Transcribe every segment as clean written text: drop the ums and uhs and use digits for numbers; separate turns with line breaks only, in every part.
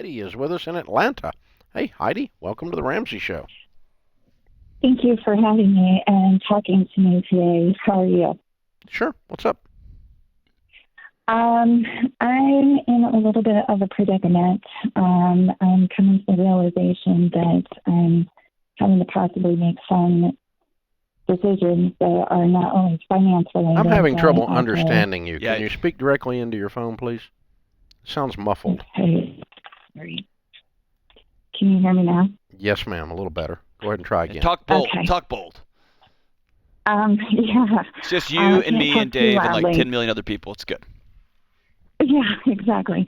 Heidi is with us in Atlanta. Hey, Heidi, welcome to the Ramsey Show.
Thank you for having me and talking to me today. How are you?
Sure. What's up?
I'm in a little bit of a predicament. I'm coming to the realization that I'm having to possibly make some decisions that are not only finance related.
I'm having trouble
also...
understanding you.
Yeah.
Can you speak directly into your phone, please? It sounds muffled.
Okay. Sorry. Can you hear me now?
Yes, ma'am. A little better. Go ahead and try again.
Talk bold.
Okay.
Talk bold.
Yeah.
It's just you and me and Dave and like 10 million other people. It's good.
Yeah, exactly.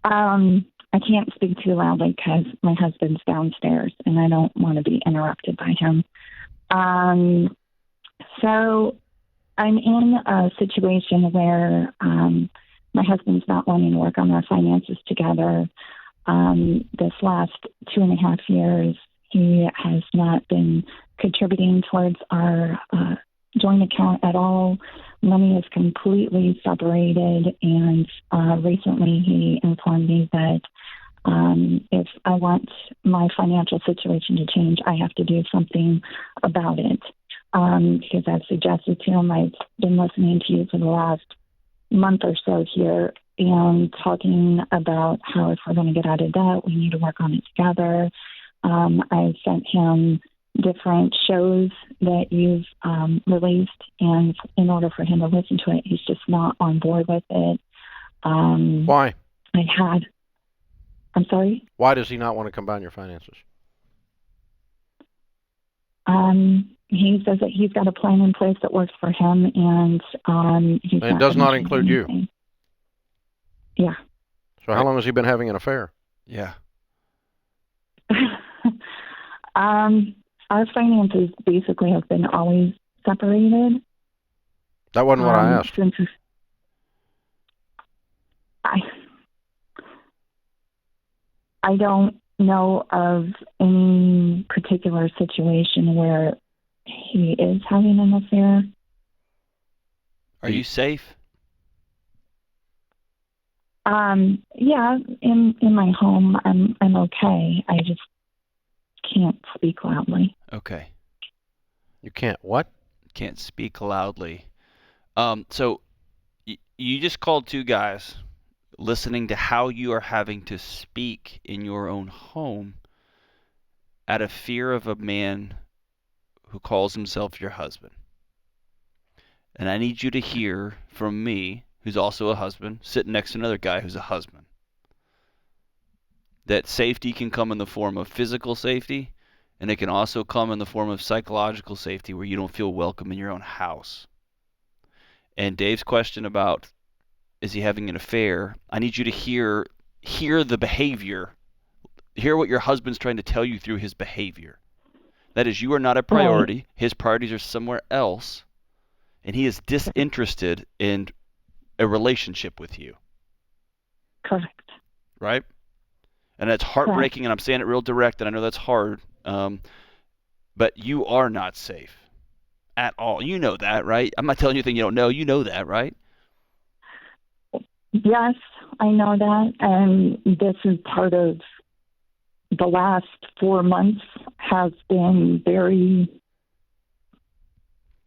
I can't speak too loudly because my husband's downstairs and I don't want to be interrupted by him. So I'm in a situation where my husband's not wanting to work on our finances together. This last 2.5 years, he has not been contributing towards our joint account at all. Money is completely separated, and recently he informed me that if I want my financial situation to change, I have to do something about it. Because I've suggested to him, I've been listening to you for the last month or so here and talking about how if we're going to get out of debt, we need to work on it together. I sent him different shows that you've released, and in order for him to listen to it, he's just not on board with it.
Why?
I'm sorry?
Why does he not want to combine your finances?
He says that he's got a plan in place that works for him, and
it does not include you.
Yeah.
So how long has he been having an affair?
Yeah.
Our finances basically have been always separated.
That wasn't what I asked.
Since I don't know of any particular situation where he is having an affair.
Are you safe?
Yeah, in my home, I'm okay. I just can't speak loudly.
Okay.
You can't what?
Can't speak loudly. So you just called two guys listening to how you are having to speak in your own home out of fear of a man who calls himself your husband. And I need you to hear from me, who's also a husband, sitting next to another guy who's a husband, that safety can come in the form of physical safety, and it can also come in the form of psychological safety where you don't feel welcome in your own house. And Dave's question about, is he having an affair? I need you to hear the behavior. Hear what your husband's trying to tell you through his behavior. That is, you are not a priority. Right. His priorities are somewhere else, and he is disinterested in a relationship with you.
Correct.
Right? And that's heartbreaking, and I'm saying it real direct, and I know that's hard, but you are not safe at all. You know that, right? I'm not telling you anything you don't know. You know that, right?
Yes, I know that, and this is part of the last 4 months has been very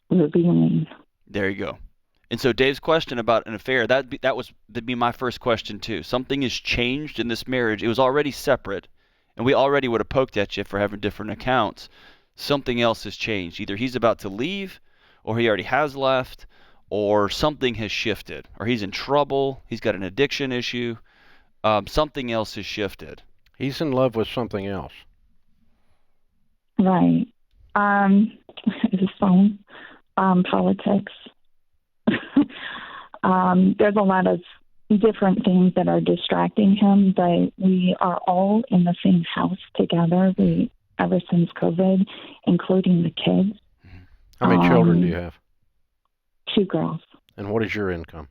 revealing.
There you go. And so Dave's question about an affair, that'd be my first question too. Something has changed in this marriage. It was already separate, and we already would have poked at you for having different accounts. Something else has changed. Either he's about to leave, or he already has left, or something has shifted, or he's in trouble, he's got an addiction issue. Something else has shifted.
He's in love with something else.
Right. His phone, politics. There's a lot of different things that are distracting him, but we are all in the same house together ever since COVID, including the kids.
How many children do you have?
2 girls.
And what is your income?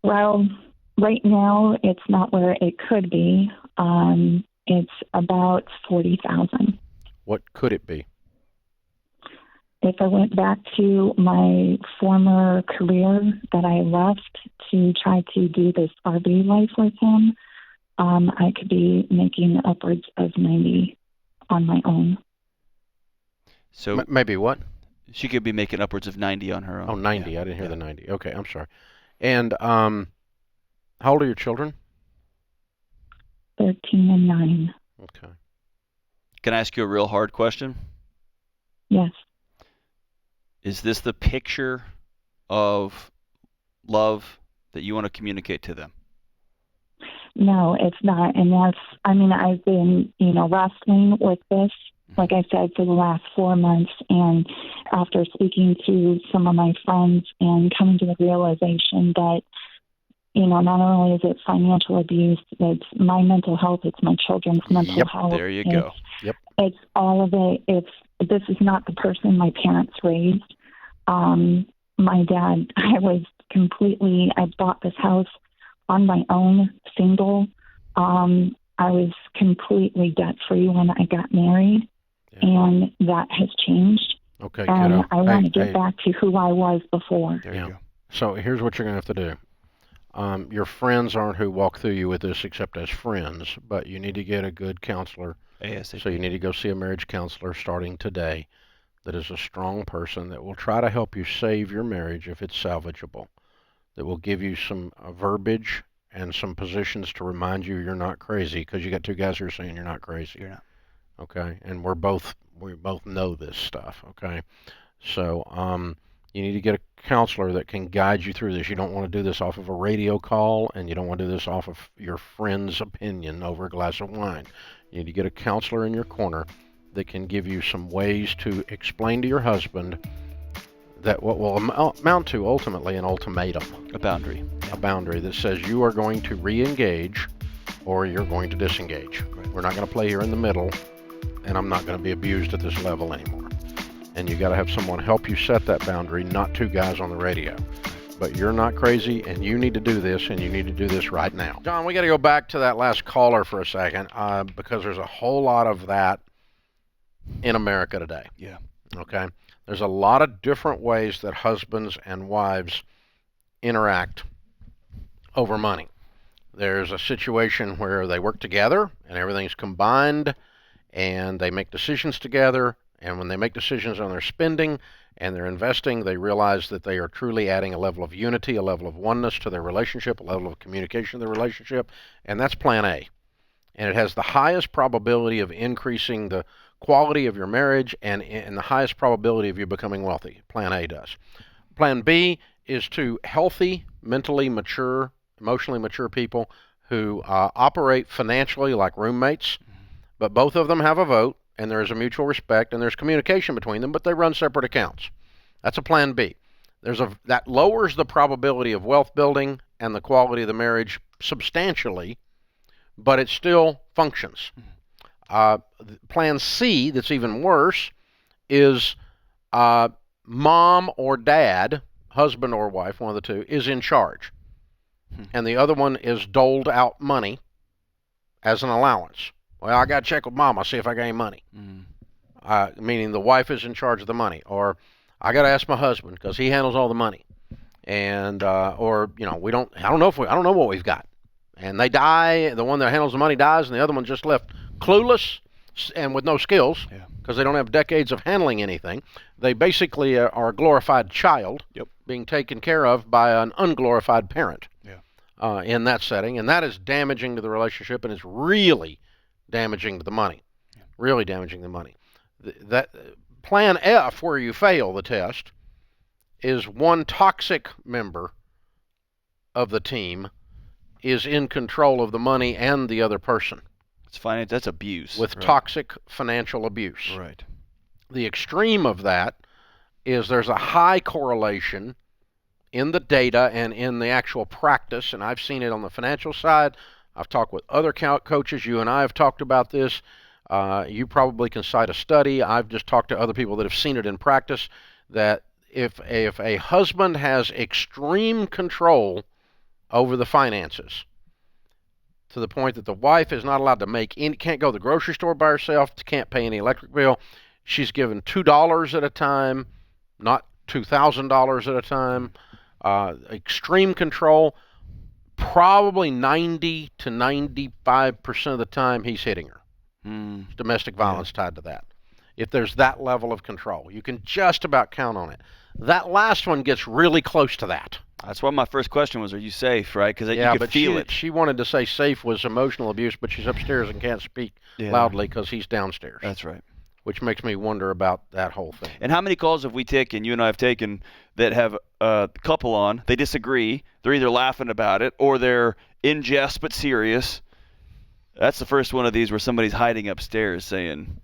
Well, right now it's not where it could be. It's about $40,000.
What could it be?
If I went back to my former career that I left to try to do this RV life with him, I could be making upwards of 90 on my own.
So
maybe what?
she could be making upwards of 90 on her own.
Oh, 90.
Yeah.
I didn't hear the 90. Okay, I'm sorry. And how old are your children?
13 and 9.
Okay.
Can I ask you a real hard question?
Yes.
Is this the picture of love that you want to communicate to them?
No, it's not. And I've been, wrestling with this, like I said, for the last 4 months. And after speaking to some of my friends and coming to the realization that, not only is it financial abuse, it's my mental health, it's my children's mental health.
There you go.
Yep.
It's all of it. This is not the person my parents raised. My dad, I bought this house on my own, single. I was completely debt-free when I got married, and that has changed.
Okay,
and
kiddo.
I want to get back to who I was before.
There you go.
So here's what you're going to have to do. Your friends aren't who walk through you with this except as friends, but you need to get a good counselor.
ASAP.
So you need to go see a marriage counselor starting today that is a strong person that will try to help you save your marriage if it's salvageable, that will give you some verbiage and some positions to remind you you're not crazy, because you got two guys who are saying you're not crazy.
You're not.
Okay? And we both know this stuff, okay? So you need to get a counselor that can guide you through this. You don't want to do this off of a radio call, and you don't want to do this off of your friend's opinion over a glass of wine. You need to get a counselor in your corner that can give you some ways to explain to your husband that what will amount to ultimately an ultimatum.
A boundary.
A boundary that says you are going to re-engage or you're going to disengage.
Right.
We're not going to play here in the middle, and I'm not going to be abused at this level anymore. And you got to have someone help you set that boundary, not two guys on the radio. But you're not crazy, and you need to do this, and you need to do this right now. John, we got to go back to that last caller for a second, because there's a whole lot of that in America today.
Yeah.
Okay? There's a lot of different ways that husbands and wives interact over money. There's a situation where they work together, and everything's combined, and they make decisions together. And when they make decisions on their spending and their investing, they realize that they are truly adding a level of unity, a level of oneness to their relationship, a level of communication to their relationship, and that's plan A. And it has the highest probability of increasing the quality of your marriage and the highest probability of you becoming wealthy. Plan A does. Plan B is to healthy, mentally mature, emotionally mature people who operate financially like roommates, but both of them have a vote, and there is a mutual respect, and there's communication between them, but they run separate accounts. That's a plan B. That lowers the probability of wealth building and the quality of the marriage substantially, but it still functions. Plan C, that's even worse, is mom or dad, husband or wife, one of the two, is in charge. And the other one is doled out money as an allowance. Well, I got to check with mama, see if I got any money. Meaning the wife is in charge of the money. Or I got to ask my husband because he handles all the money. And, I don't know what we've got. And they die, the one that handles the money dies, and the other one just left clueless and with no skills because they don't have decades of handling anything. They basically are a glorified child being taken care of by an unglorified parent in that setting. And that is damaging to the relationship, and it's really damaging to the money, really damaging the money. That plan F, where you fail the test, is one toxic member of the team is in control of the money and the other person.
It's fine. That's abuse.
With toxic financial abuse.
Right.
The extreme of that is there's a high correlation in the data and in the actual practice, and I've seen it on the financial side. I've talked with other coaches. You and I have talked about this. You probably can cite a study. I've just talked to other people that have seen it in practice, that if a husband has extreme control over the finances to the point that the wife is not allowed to can't go to the grocery store by herself, can't pay any electric bill, she's given $2 at a time, not $2,000 at a time, extreme control, probably 90 to 95% of the time he's hitting her. Domestic violence tied to that. If there's that level of control, you can just about count on it. That last one gets really close to that.
That's why my first question was, are you safe, right? Because
Yeah,
you could
but
feel it.
she wanted to say safe was emotional abuse, but she's upstairs and can't speak loudly because he's downstairs.
That's right.
Which makes me wonder about that whole thing.
And how many calls have we taken, you and I have taken, that have a couple on, they disagree, they're either laughing about it or they're in jest but serious. That's the first one of these where somebody's hiding upstairs saying,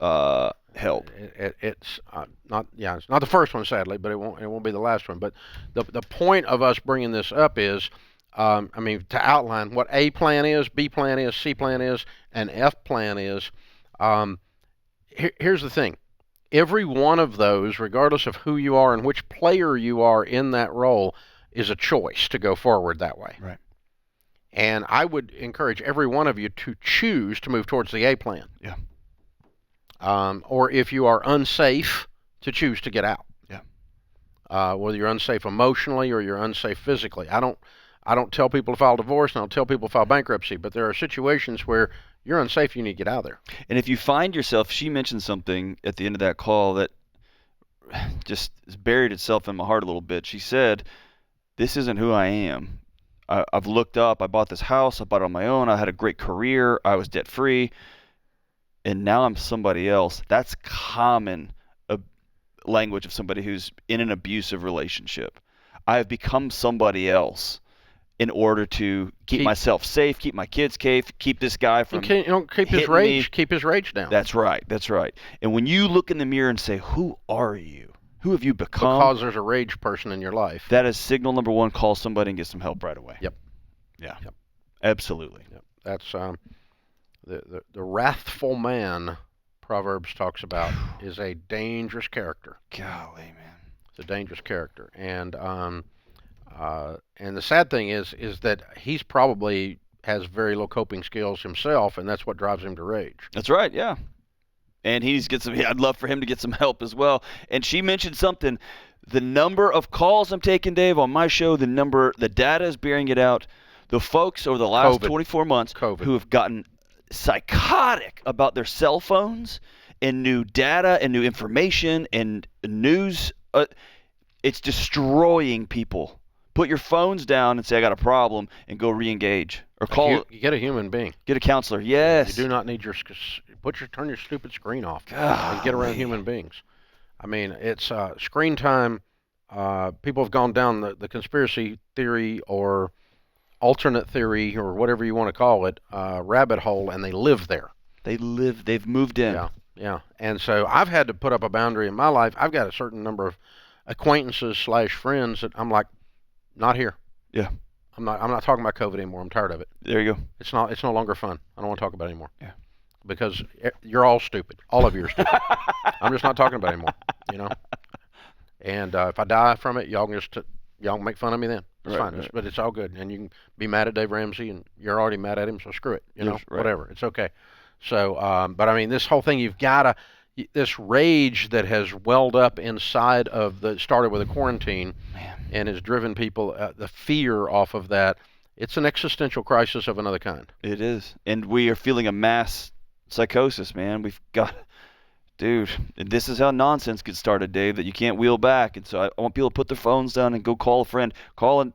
help.
It's not the first one, sadly, but it won't be the last one. But the point of us bringing this up is, to outline what A plan is, B plan is, C plan is, and F plan is. Here's the thing. Every one of those, regardless of who you are and which player you are in that role, is a choice to go forward that way.
Right.
And I would encourage every one of you to choose to move towards the A plan.
Yeah.
Or if you are unsafe, to choose to get out.
Yeah.
Whether you're unsafe emotionally or you're unsafe physically. I don't tell people to file divorce, and I don't tell people to file bankruptcy, but there are situations where you're unsafe, you need to get out of there.
And if you find yourself, she mentioned something at the end of that call that just buried itself in my heart a little bit. She said, this isn't who I am. I've looked up, I bought this house, I bought it on my own, I had a great career, I was debt free, and now I'm somebody else. That's common language of somebody who's in an abusive relationship. I have become somebody else in order to keep myself safe, keep my kids safe, keep this guy from
keep his rage, keep his rage down.
That's right. And when you look in the mirror and say, who are you? Who have you become?
Because there's a rage person in your life.
That is signal number one. Call somebody and get some help right away.
Yep.
Yeah. Yep. Absolutely.
Yep. That's the wrathful man Proverbs talks about is a dangerous character.
Golly, man.
It's a dangerous character. And the sad thing is that he's probably has very low coping skills himself, and that's what drives him to rage.
That's right, yeah. And I'd love for him to get some help as well. And she mentioned something. The number of calls I'm taking, Dave, on my show, the data is bearing it out. The folks over the last 24 months who have gotten psychotic about their cell phones and new data and new information and news, it's destroying people. Put your phones down and say, I got a problem, and go re-engage. Or call.
You get a human being.
Get a counselor. Yes.
You do not need turn your stupid screen off and get around human beings. I mean, it's screen time. People have gone down the conspiracy theory or alternate theory or whatever you want to call it, rabbit hole, and they live there.
They've moved in.
Yeah. And so I've had to put up a boundary in my life. I've got a certain number of acquaintances / friends that I'm like, not here.
Yeah.
I'm not talking about COVID anymore. I'm tired of it.
There you go.
It's no longer fun. I don't want to talk about it anymore.
Yeah.
Because you're all stupid. All of you are stupid. I'm just not talking about it anymore, And if I die from it, y'all can make fun of me then. It's fine. Right. But it's all good. And you can be mad at Dave Ramsey, and you're already mad at him, so screw it. Whatever. It's okay. So, but I mean, this whole thing, you've got to, this rage that has welled up inside of started with a quarantine, and has driven people, the fear off of that. It's an existential crisis of another kind.
It is. And we are feeling a mass psychosis, man. Dude, this is how nonsense gets started, Dave, that you can't wheel back. And so I want people to put their phones down and go call a friend. Call and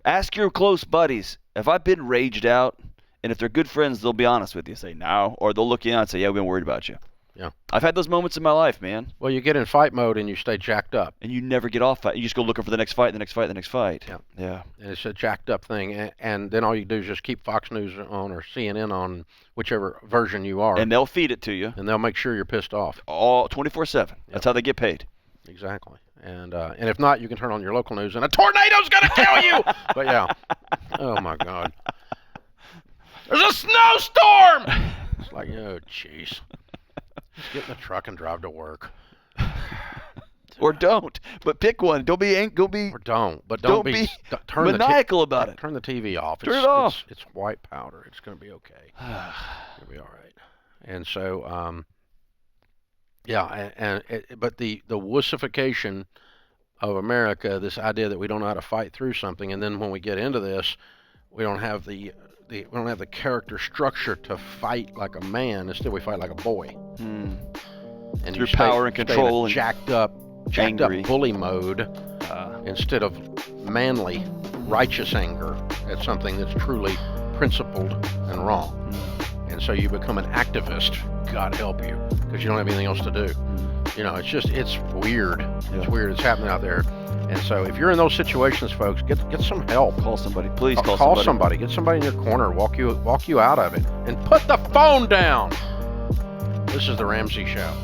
ask your close buddies, have I been raged out? And if they're good friends, they'll be honest with you. Say, no. Or they'll look you and say, yeah, we've been worried about you.
Yeah.
I've had those moments in my life, man.
Well, you get in fight mode and you stay jacked up.
And you never get off fight. You just go looking for the next fight, the next fight, the next fight.
Yeah. And it's a jacked up thing. And then all you do is just keep Fox News on or CNN on, whichever version you are.
And they'll feed it to you.
And they'll make sure you're pissed off.
All 24/7. That's how they get paid.
Exactly. And if not, you can turn on your local news and a tornado's going to kill you. But yeah. Oh, my God. There's a snowstorm. It's like, oh, jeez. Just get in the truck and drive to work.
Or don't, but pick one. Don't be.
Or don't, but don't be
maniacal about it.
Turn the TV off.
Turn it off.
It's white powder. It's going to be okay. It'll be all right. And so, but the wussification of America, this idea that we don't know how to fight through something, and then when we get into this, we don't have the we don't have the character structure to fight like a man. Instead, we fight like a boy.
Hmm.
And
Through
you
power and
stay in a
control and
jacked up
angry.
bully mode instead of manly, righteous anger at something that's truly principled and wrong. And so you become an activist. God help you, because you don't have anything else to do. You know, it's weird. It's weird. It's happening out there. And so if you're in those situations, folks, get some help.
Call somebody. Please
call somebody. Get somebody in your corner. Walk you out of it. And put the phone down. This is the Ramsey Show.